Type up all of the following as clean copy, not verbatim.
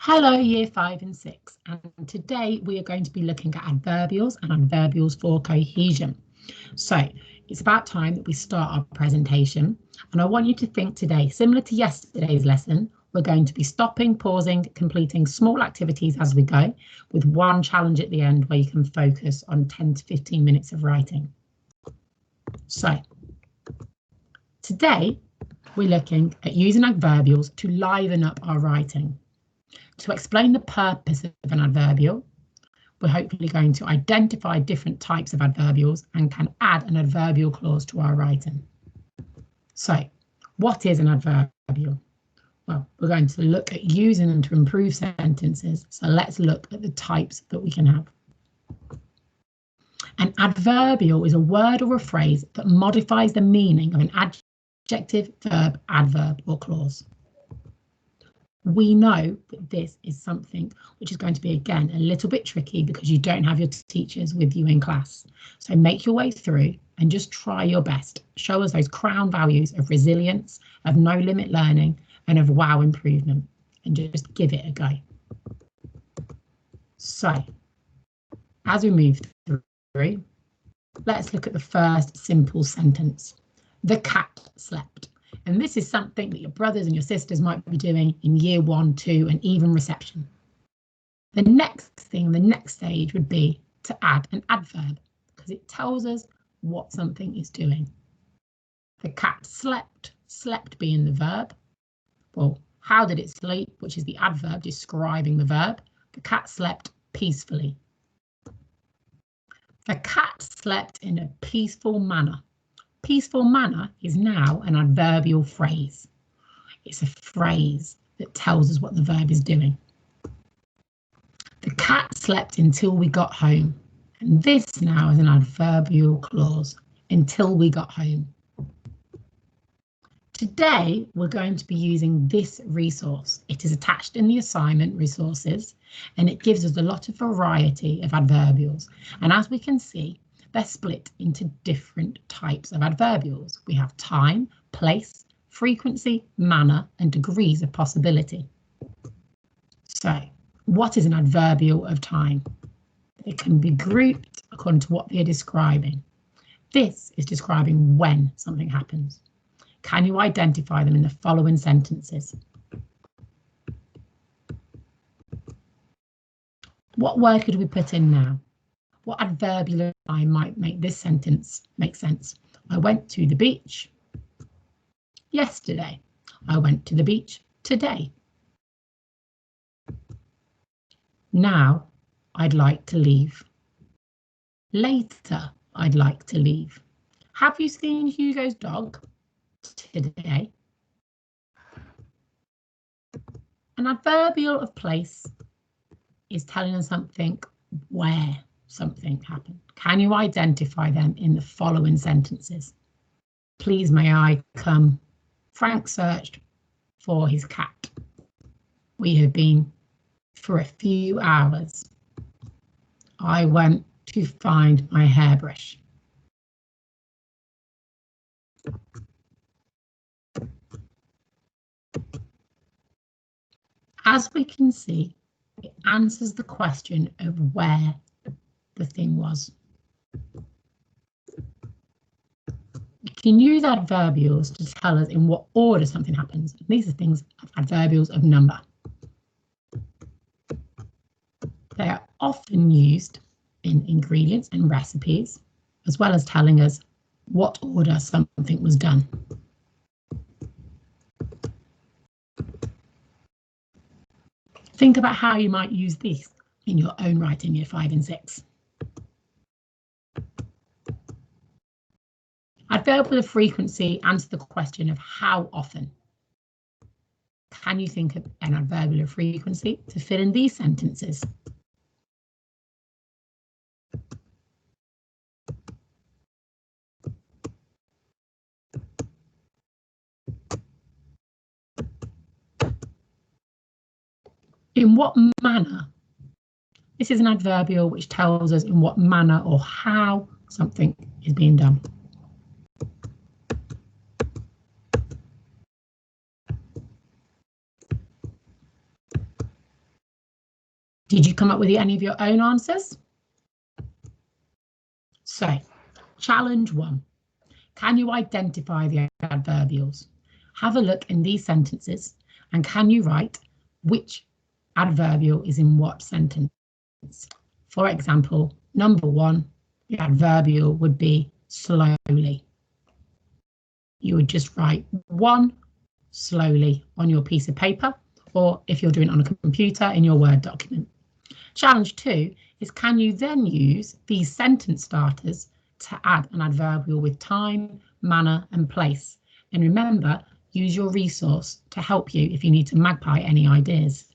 Hello, Year 5 and 6, and today we are going to be looking at adverbials and adverbials for cohesion. So it's about time that we start our presentation, and I want you to think today, similar to yesterday's lesson, we're going to be stopping, pausing, completing small activities as we go, with one challenge at the end where you can focus on 10 to 15 minutes of writing. So today we're looking at using adverbials to liven up our writing. To explain the purpose of an adverbial, we're hopefully going to identify different types of adverbials and can add an adverbial clause to our writing. So, what is an adverbial? Well, we're going to look at using them to improve sentences, so let's look at the types that we can have. An adverbial is a word or a phrase that modifies the meaning of an adjective, verb, adverb, or clause. We know that this is something which is going to be, again, a little bit tricky because you don't have your teachers with you in class. So make your way through and just try your best. Show us those crown values of resilience, of no limit learning, and of wow improvement, and just give it a go. So, as we move through, let's look at the first simple sentence. The cat slept. And this is something that your brothers and your sisters might be doing in year 1, 2, and even reception. The next thing, the next stage would be to add an adverb because it tells us what something is doing. The cat slept, slept being the verb. Well, how did it sleep, which is the adverb describing the verb? The cat slept peacefully. The cat slept in a peaceful manner. Peaceful manner is now an adverbial phrase. It's a phrase that tells us what the verb is doing. The cat slept until we got home. And this now is an adverbial clause, until we got home. Today, we're going to be using this resource. It is attached in the assignment resources, and it gives us a lot of variety of adverbials. And as we can see, they're split into different types of adverbials. We have time, place, frequency, manner, and degrees of possibility. So, what is an adverbial of time? It can be grouped according to what they're describing. This is describing when something happens. Can you identify them in the following sentences? What word could we put in now? What adverbial I might make this sentence make sense? I went to the beach yesterday. I went to the beach today. Now I'd like to leave. Later I'd like to leave. Have you seen Hugo's dog today? An adverbial of place is telling us something where something happened. Can you identify them in the following sentences? Please may I come? Frank searched for his cat. We have been for a few hours. I went to find my hairbrush. As we can see, it answers the question of where the thing was. You can use adverbials to tell us in what order something happens. These are things of adverbials of number. They are often used in ingredients and recipes, as well as telling us what order something was done. Think about how you might use these in your own writing year 5 and 6. Adverbial of frequency answers the question of how often. Can you think of an adverbial of frequency to fill in these sentences? In what manner? This is an adverbial which tells us in what manner or how something is being done. Did you come up with any of your own answers? So, challenge 1. Can you identify the adverbials? Have a look in these sentences and can you write which adverbial is in what sentence? For example, number 1, the adverbial would be slowly. You would just write 1 slowly on your piece of paper, or if you're doing it on a computer, in your Word document. Challenge 2 is, can you then use these sentence starters to add an adverbial with time, manner and place? And remember, use your resource to help you if you need to magpie any ideas.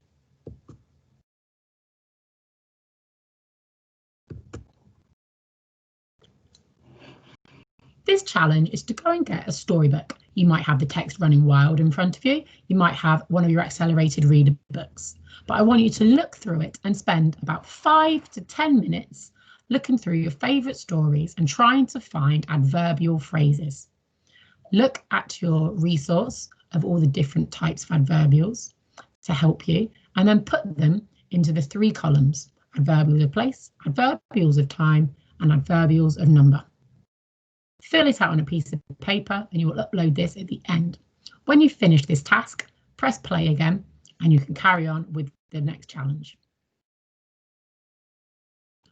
This challenge is to go and get a storybook. You might have the text running wild in front of you. You might have one of your accelerated reader books. But I want you to look through it and spend about 5 to 10 minutes looking through your favourite stories and trying to find adverbial phrases. Look at your resource of all the different types of adverbials to help you, and then put them into the 3 columns: adverbials of place, adverbials of time, and adverbials of number. Fill it out on a piece of paper and you will upload this at the end. When you finish this task, press play again and you can carry on with the next challenge.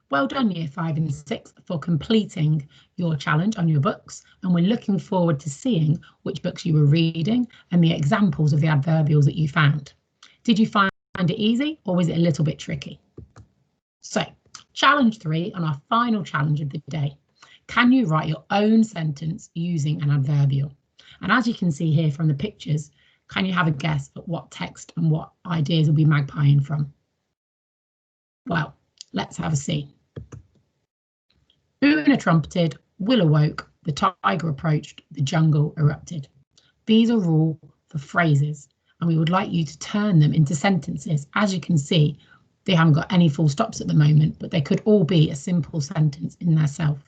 Well done Year 5 and 6 for completing your challenge on your books, and we're looking forward to seeing which books you were reading and the examples of the adverbials that you found. Did you find it easy or was it a little bit tricky? So, challenge 3 and our final challenge of the day. Can you write your own sentence using an adverbial? And as you can see here from the pictures, can you have a guess at what text and what ideas we'll be magpieing from? Well, let's have a see. Una trumpeted, Will awoke, the tiger approached, the jungle erupted. These are all for phrases, and we would like you to turn them into sentences. As you can see, they haven't got any full stops at the moment, but they could all be a simple sentence in themselves.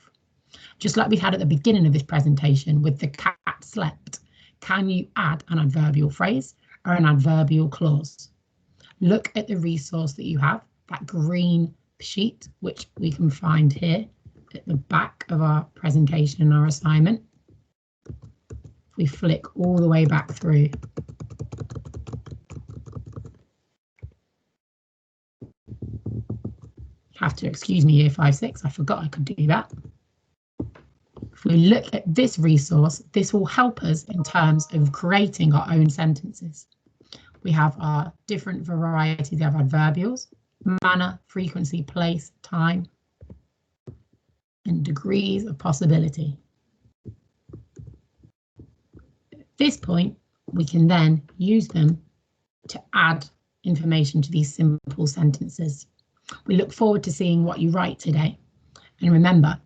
Just like we had at the beginning of this presentation with the cat slept, can you add an adverbial phrase or an adverbial clause? Look at the resource that you have, that green sheet, which we can find here at the back of our presentation and our assignment. If we flick all the way back through, have to excuse me Year 5, 6, I forgot I could do that. If we look at this resource, this will help us in terms of creating our own sentences. We have our different varieties of adverbials: manner, frequency, place, time, and degrees of possibility. At this point, we can then use them to add information to these simple sentences. We look forward to seeing what you write today. And remember,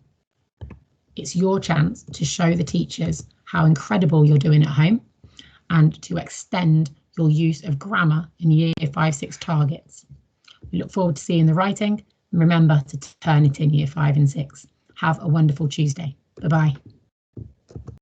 it's your chance to show the teachers how incredible you're doing at home and to extend your use of grammar in Year 5, 6 targets. We look forward to seeing the writing, and remember to turn it in Year 5 and 6. Have a wonderful Tuesday. Bye-bye.